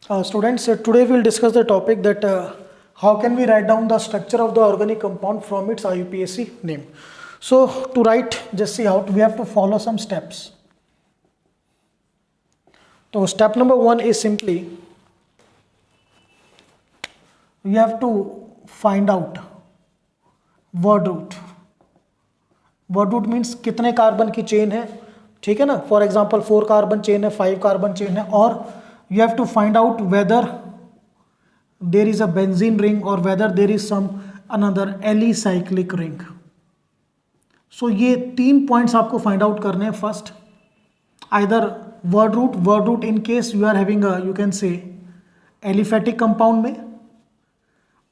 Students, today we'll discuss the topic that how can we write down the structure of the organic compound from its IUPAC name. So to write, just see how we have to follow some steps. So step number 1 is simply we have to find out word root. Word root means कितने carbon की chain है, ठीक है ना. For example 4 carbon chain है, 5 carbon chain है, और you have to find out whether there is a benzene ring और whether there is some another alicyclic ring. So ये 3 पॉइंट्स आपको फाइंड आउट करने हैं. First either word root in case you are having you can say aliphatic compound में,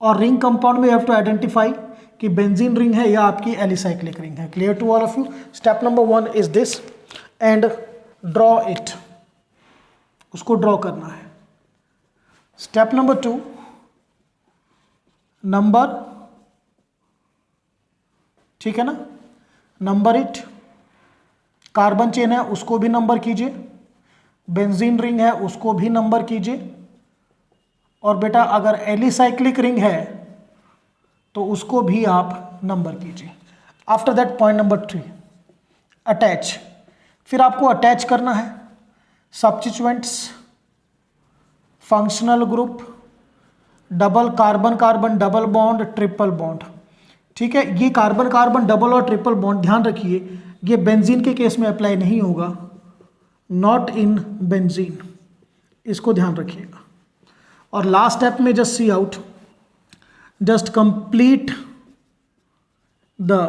और ring compound में you have to identify कि benzene ring है या आपकी एलिसाइक्लिक रिंग है. Clear to all of you. Step number 1 is this and draw it. उसको draw करना है. स्टेप नंबर 2 नंबर, ठीक है ना, नंबर इट. कार्बन चेन है उसको भी नंबर कीजिए, बेंजीन रिंग है उसको भी नंबर कीजिए, और बेटा अगर एलिसाइक्लिक रिंग है तो उसको भी आप नंबर कीजिए. After that point number 3 attach. फिर आपको अटैच करना है substituents, functional group, double carbon carbon double bond, triple bond. ठीक है, ये कार्बन कार्बन डबल और ट्रिपल बॉन्ड ध्यान रखिए ये बेंजीन के केस में अप्लाई नहीं होगा, नॉट इन बेंजीन, इसको ध्यान रखिएगा. और लास्ट स्टेप में just see out, just complete the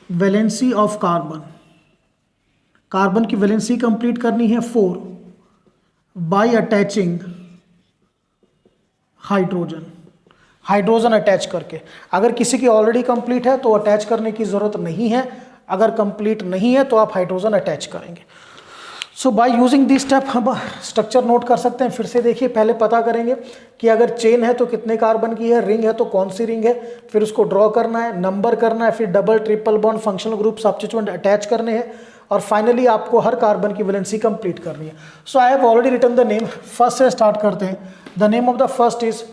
valency of carbon. Carbon की वैलेंसी कंप्लीट करनी है 4 by attaching hydrogen. Hydrogen attach करके. अगर किसी की ऑलरेडी कंप्लीट है तो अटैच करने की जरूरत नहीं है, अगर कंप्लीट नहीं है तो आप हाइड्रोजन अटैच करेंगे. सो बाय यूजिंग दिस स्टेप हम स्ट्रक्चर नोट कर सकते हैं. फिर से देखिए, पहले पता करेंगे कि अगर चेन है तो कितने कार्बन की है, रिंग है तो कौन सी रिंग है, फिर उसको ड्रॉ करना है, नंबर करना है, फिर double triple bond, functional group, substituent attach करने हैं, और फाइनली आपको हर कार्बन की वैलेंसी कंप्लीट करनी है. So I have already written the name. First से स्टार्ट करते हैं. The name of the first is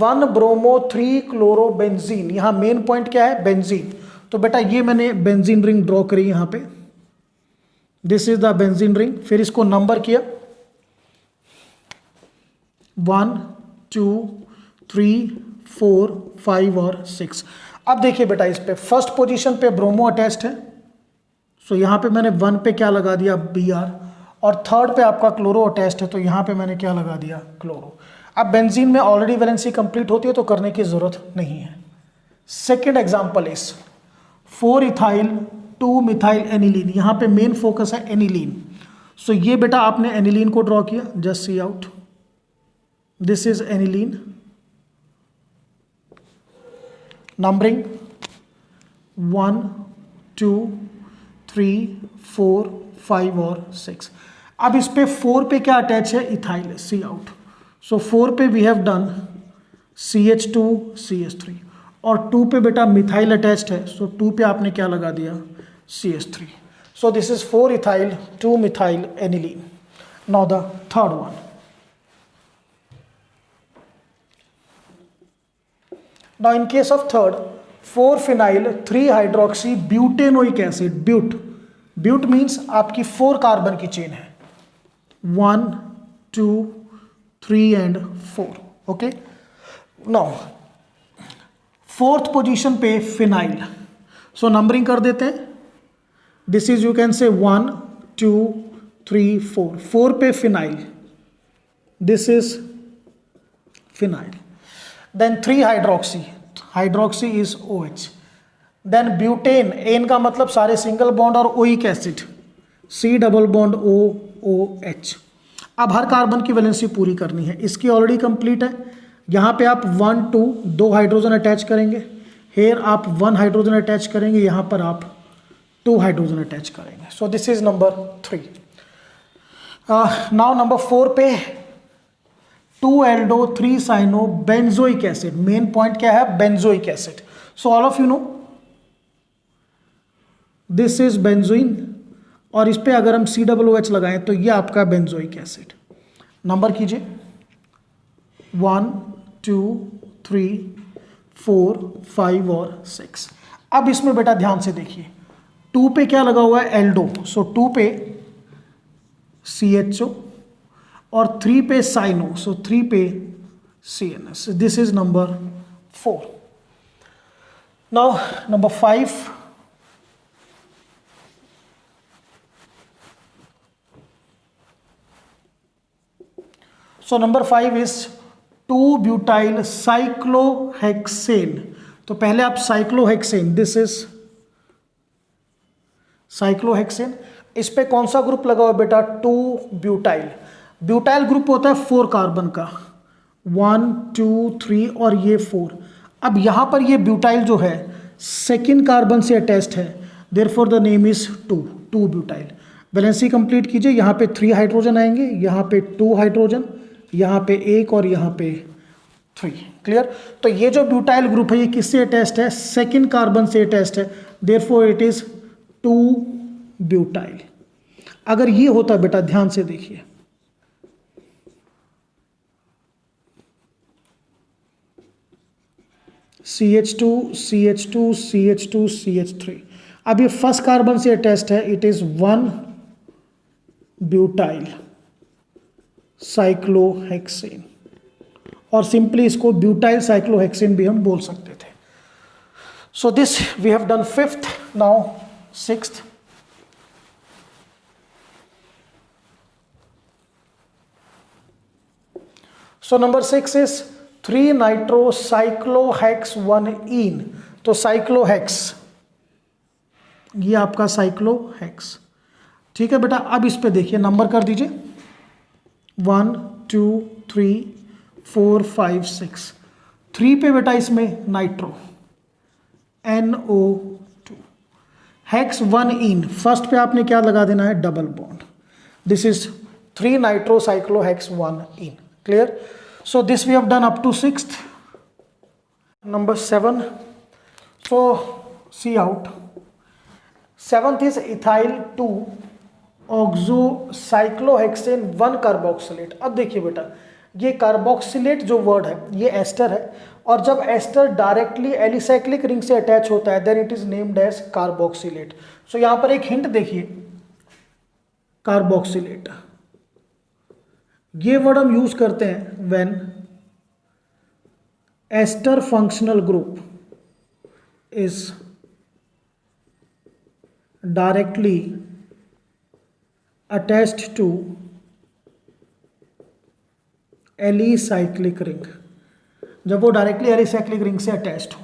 1-bromo-3-chloroबेंजीन. यहाँ मेन पॉइंट क्या है, बेंजीन. तो बेटा ये मैंने बेंजीन रिंग ड्रॉ करी यहाँ पे, this is the benzene ring. फिर इसको नंबर किया 1 2 3 4 5 और 6. अब देखिए बेटा इस पे फर्स्ट पोजीशन पे ब्रोमो अटैच्ड है, सो यहाँ पे मैंने 1 पे क्या लगा दिया, Br, और थर्ड पे आपका क्लोरो अटैच्ड है तो यहाँ पे मैंने क्या लगा दिया, क्लोरो. अब बेंजीन में ऑलरेडी वैलेंसी कंप्लीट होती है तो करने की जरूरत नहीं है. सेकेंड एग्जाम्पल इज 4-इथाइल 2-मिथाइल एनिलीन. यहाँ पे मेन फोकस है एनिलीन. सो ये बेटा आपने एनिलीन को ड्रॉ किया, just see out, this is aniline. Numbering 1 2 3 4 5 और 6. अब इस पे 4 पे क्या अटैच है, इथाइल, सी आउट. सो 4 पे we have done CH2 CH3, और 2 पे बेटा मिथाइल अटैच्ड है, सो 2 पे आपने क्या लगा दिया, CH3. So this is 4-ethyl 2-methyl aniline. Now the third one. Now in case of third, 4-phenyl 3-hydroxy butanoic acid. But means आपकी 4 कार्बन की चेन है, 1 2 3 and 4. Okay. Now fourth position पे फिनाइल. सो नंबरिंग कर देते हैं. This is you can से 1 2 3 4. 4 पे phenyl, this is phenyl. Then 3-हाइड्रोक्सी, hydroxy is OH. Then butane, ane का मतलब सारे सिंगल बॉन्ड और oic acid, C double bond OH. अब हर कार्बन की वैलेंसी पूरी करनी है. इसकी ऑलरेडी कंप्लीट है. यहाँ पे आप 1 2 2 हाइड्रोजन अटैच करेंगे, हेयर आप 1 हाइड्रोजन अटैच करेंगे, यहाँ पर आप 2 हाइड्रोजन अटैच करेंगे. सो this is number 3. Now number 4 पे 2-aldo 3-cyano benzoic acid. Main point क्या है, benzoic acid. So all of you know this is benzoin और इस पे अगर हम COOH लगाएं तो ये आपका बेंजोइक एसिड। नंबर कीजिए 1 2 3 4 5 और 6। अब इसमें बेटा ध्यान से देखिए, 2 पे क्या लगा हुआ है, एल्डो, सो 2 पे CHO और 3 पे साइनो, सो 3 पे CNS। This is number 4। Now number 5, so number 5 is two butyl cyclohexane. तो पहले आप साइक्लोहेक्सेन, दिस इज साइक्लोहेक्सेन, इस पे कौन सा ग्रुप लगा हुआ है बेटा, 2-ब्यूटाइल। ब्यूटाइल ग्रुप होता है 4 कार्बन का, 1 2 3 और ये 4। अब यहां पर ये ब्यूटाइल जो है सेकेंड कार्बन से अटैच्ड है, therefore the name is two butyl. Valency complete कीजिए, यहाँ पे 3 हाइड्रोजन आएंगे, यहाँ पे 2 हाइड्रोजन, यहाँ पे 1 और यहाँ पे 3। क्लियर। तो ये जो ब्यूटाइल ग्रुप है ये किससे अटैच्ड है, सेकेंड कार्बन से अटैच्ड है, देयरफॉर इट इज 2-ब्यूटाइल। अगर ये होता बेटा, ध्यान से देखिए, CH2 CH2 CH2 CH3, अब ये फर्स्ट कार्बन से अटैच्ड है, इट इज 1-ब्यूटाइल साइक्लोहेक्सेन, और सिंपली इसको ब्यूटाइल साइक्लोहेक्सेन भी हम बोल सकते थे। So this we have done 5th, now 6th। So number 6 is three nitrocyclohex one ene. तो साइक्लोहेक्स, ये आपका साइक्लोहेक्स, ठीक है बेटा। अब इस पे देखिए, नंबर कर दीजिए 1 2 3 4 5 6। 3 पे बेटा इसमें नाइट्रो, NO2। हेक्स-1-ईन, फर्स्ट पे आपने क्या लगा देना है, double bond. This is three nitrocyclohex one ene. Clear. So this we have done up to 6th. Number 7. So see out. 7th is ethyl 2-oxocyclohexane-1-carboxylate। अब देखिए बेटा, ये कार्बोक्सिलेट जो वर्ड है ये एस्टर है, और जब एस्टर डायरेक्टली एलिसाइक्लिक रिंग से अटैच होता है then it is named as carboxylate. So यहां पर एक हिंट देखिए, कार्बोक्सिलेट ये वर्ड हम यूज करते हैं when ester functional group is directly attached to alicyclic ring, जब वो डायरेक्टली एलिसाइक्लिक रिंग से अटैच्ड हो।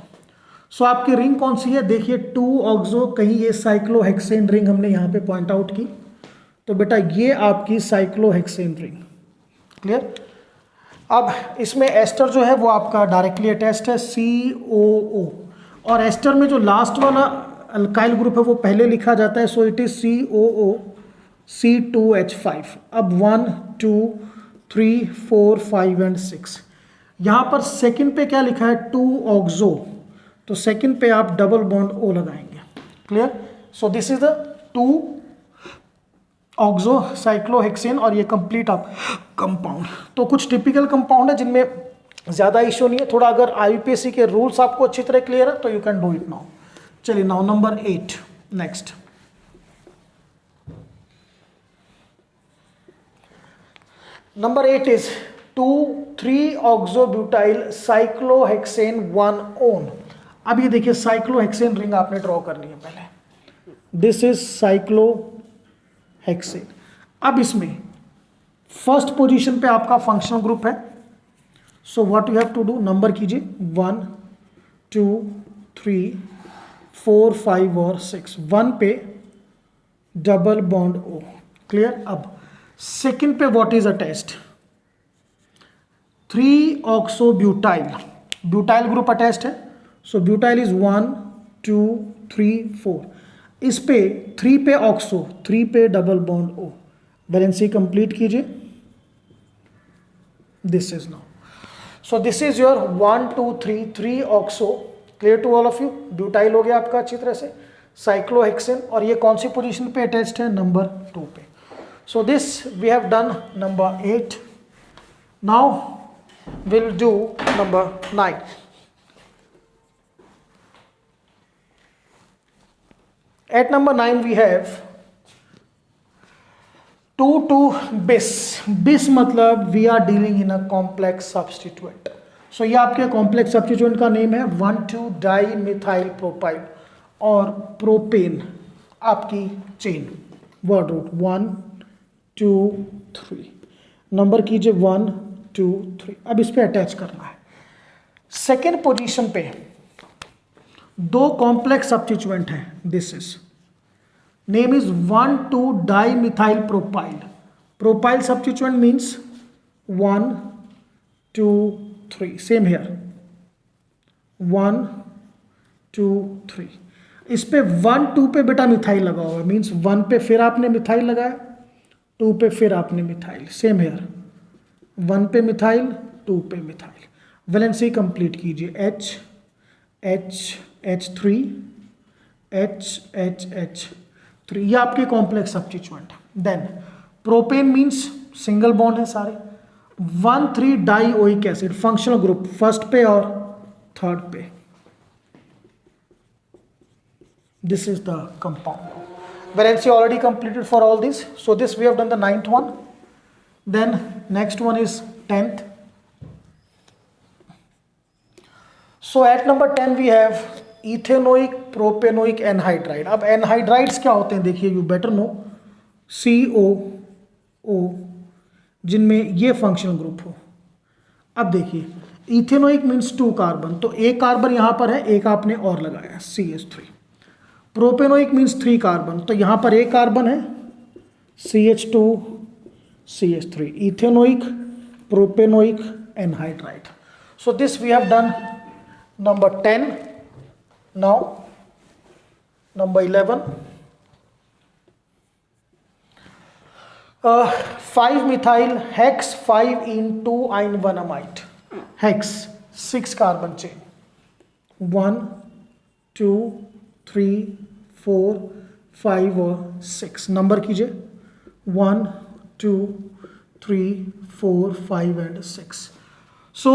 सो आपकी रिंग कौन सी है, देखिए 2-ऑक्सो, कहीं ये साइक्लोहेक्सेन रिंग हमने यहां पे पॉइंट आउट की, तो बेटा ये आपकी साइक्लोहेक्सेन रिंग। क्लियर। अब इसमें एस्टर जो है वो आपका डायरेक्टली अटैच्ड है COO, और एस्टर में जो लास्ट वाला अल्काइल ग्रुप है वो पहले लिखा जाता है, so it is COO C2H5। अब 1 2 3 4 5 एंड 6। यहां पर सेकंड पे क्या लिखा है, 2-ऑक्सो, तो सेकंड पे आप डबल बॉन्ड O लगाएंगे। Clear. So this is the two oxocyclohexane, और ये कंप्लीट आप कंपाउंड। तो कुछ टिपिकल कंपाउंड है जिनमें ज्यादा इश्यू नहीं है, थोड़ा अगर IUPAC के रूल्स आपको अच्छी तरह क्लियर है तो you can do it now. चलिए now number 8 next. Number 8 is two three oxobutyl cyclohexane one one. अब ये देखिए साइक्लोहेक्सेन रिंग आपने ड्रॉ करनी है पहले, दिस इज साइक्लोहेक्सेन। अब इसमें फर्स्ट पोजीशन पे आपका फंक्शनल ग्रुप है, so what you have to do, number कीजिए 1 2 3 4 5 और 6। 1 पे डबल बॉन्ड O। क्लियर। अब सेकंड पे what is attached, three oxobutyl, butyl group attached है, सो ब्यूटाइल इज 1 2 3 4। इस पे 3 पे ऑक्सो, 3 पे double bond O। Valency complete कीजिए, this is now, so this is your 1 2 3 3 oxo. Clear to all of you. Butyl हो गया आपका अच्छी तरह से, साइक्लोहेक्सेन, और ये कौन सी पोजीशन पे अटैच्ड है, नंबर 2 पे. So this we have done number 8. Now will do number 9. At number 9 we have 2 to bis. Bis मतलब we are dealing in a complex substituent. So ये आपके complex substituent का नेम है 1,2-dimethyl propyl और propane आपकी chain. Word root 1 2 3, number कीजिए 1 2 3. अब इस पे अटैच करना है. सेकेंड पोजीशन पे दो कॉम्प्लेक्स सब्स्टिट्यूएंट हैं. This is name is 1,2-dimethyl propyl. Propyl substituent means 1 2 3. Same here 1 2 3. इस पे 1 2 पे बेटा मिथाइल लगा हुआ है, मीन्स 1 पे फिर आपने मिथाइल लगाया, 2 पे फिर आपने मिथाइल. सेम हेयर 1 पे मिथाइल 2 पे मिथाइल. वैलेंसी कंप्लीट कीजिए. H H H3 H H H3. ये आपके complex substituent. Then propane means single bond है सारे. 1,3-डाइओइक एसिड फंक्शनल ग्रुप फर्स्ट पे और थर्ड पे. This is the compound. Valency already completed for all these. So this we have done the 9th one. Then next one is 10th. So at number 10 we have ethanoic propanoic anhydride. अब anhydrides क्या होते हैं देखिए, you better know. COO जिनमें ये functional group हो. अब देखिए इथेनोइक मीन्स 2 कार्बन, तो एक कार्बन यहाँ पर है, एक आपने और लगाया CH3. प्रोपेनोइक मीन्स 3 कार्बन, तो यहाँ पर एक कार्बन है CH2 CH3. Ethanoic propanoic anhydride. So this we have done number 10. Now number 11. 5-methyl hex 5-2-1-amide. Hex 6 carbon chain. 1 2 3 4 5 और 6. नंबर कीजिए 1 2 3 4 5 एंड 6. सो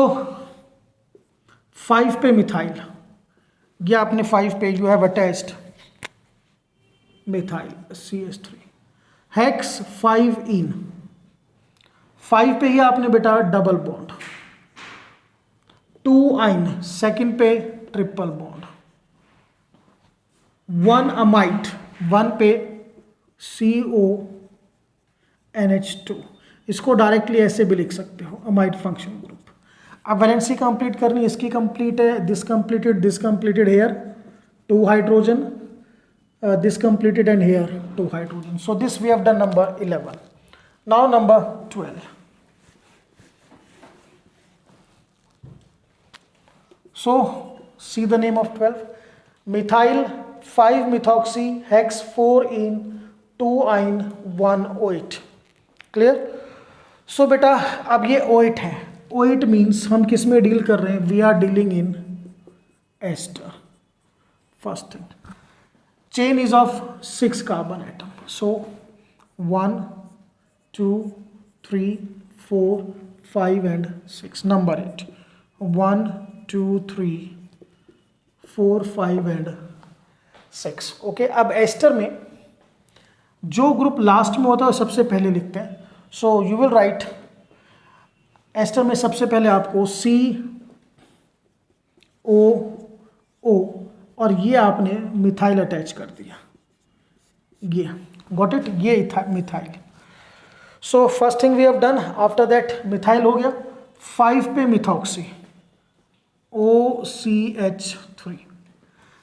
5 पे मिथाइल, ये आपने 5 पे you have attached methyl CH3. Hex five ene, 5 पे ही आपने बेटा डबल बॉन्ड. 2-आइन सेकेंड पे ट्रिपल बॉन्ड. 1-अमाइड 1 पे CONH2. इसको डायरेक्टली ऐसे भी लिख सकते हो, अमाइड फंक्शन ग्रुप. अब वैलेंसी कंप्लीट करनी, इसकी कंप्लीट है, this completed here 2 hydrogen, this completed and here 2 hydrogen. So this we have done number 11. Now number 12. So see the name of 12. Methyl 5-methoxy hex 4-ene 2-ine 1-OH. Clear? So बेटा अब ये OH है. OH means हम किस में deal कर रहे हैं, we are dealing in ester. First thing, chain is of 6 carbon atom. So 1 2 3 4 5 and 6. Number 8. 1 2 3 4 5 and 6. Okay. अब एस्टर में जो ग्रुप लास्ट में होता है सबसे पहले लिखते हैं. So you will write ester में सबसे पहले आपको COO और ये आपने मिथाइल अटैच कर दिया. ये गॉट इट, ये methyl. So first thing we have done. After that methyl हो गया. 5 पे मिथॉक्सी OCH3.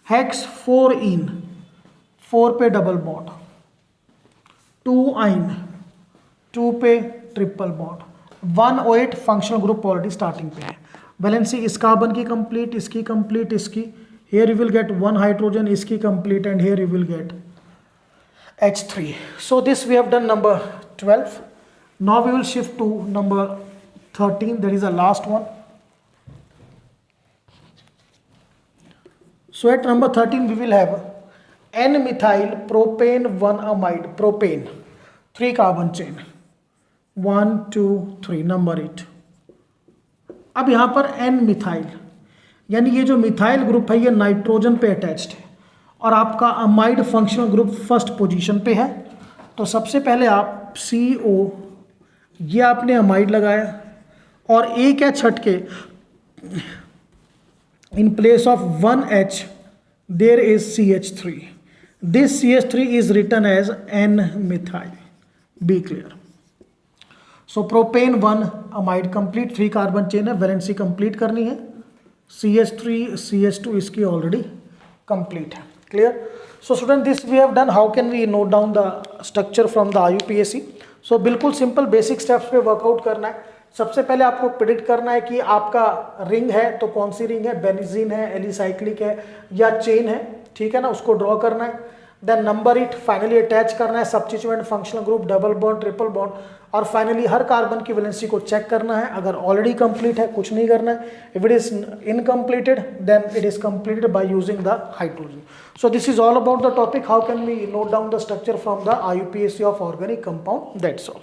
हेक्स 4-इन 4 पे डबल बॉन्ड. 2-आइन 2 पे triple bond. 1-OH functional group already starting पे है. वैलेंसी इस कार्बन की कंप्लीट, इसकी कंप्लीट, इसकी. Here you will get 1 hydrogen, इसकी complete, and here you will get H3. So this we have done number 12. Now we will shift to number 13. That is the last one. So at number 13 we will have N methyl propane 1 amide, propane 3 carbon chain 1 2 3 number 8। अब यहां पर N methyl यानी ये जो methyl group है ये nitrogen पे attached है और आपका amide functional group first position पे है। तो सबसे पहले आप CO ये आपने अमाइड लगाया और एक एच हटके in place of 1H there is CH3, this CH3 is written as N methyl, be clear. So propane 1 amide complete 3 carbon chain है, वैलेंसी कंप्लीट करनी है, CH3 CH2 इसकी ऑलरेडी कंप्लीट है, clear. So student this we have done. How can we note down the structure from the IUPAC। सो बिल्कुल simple basic steps पे work out करना है। सबसे पहले आपको प्रिडिक्ट करना है कि आपका रिंग है तो कौन सी रिंग है, बेंजीन है, एलिसाइक्लिक है या चेन है, ठीक है ना, उसको ड्रॉ करना है। देन नंबर 8 फाइनली अटैच करना है, substituent functional group, double bond, triple bond, और फाइनली हर कार्बन की वैलेंसी को चेक करना है। अगर ऑलरेडी कंप्लीट है कुछ नहीं करना है, if it is incompleted then it is completed by using the hydrogen. So this is all about the topic how can we note down the structure from the IUPAC of organic compound, that's all.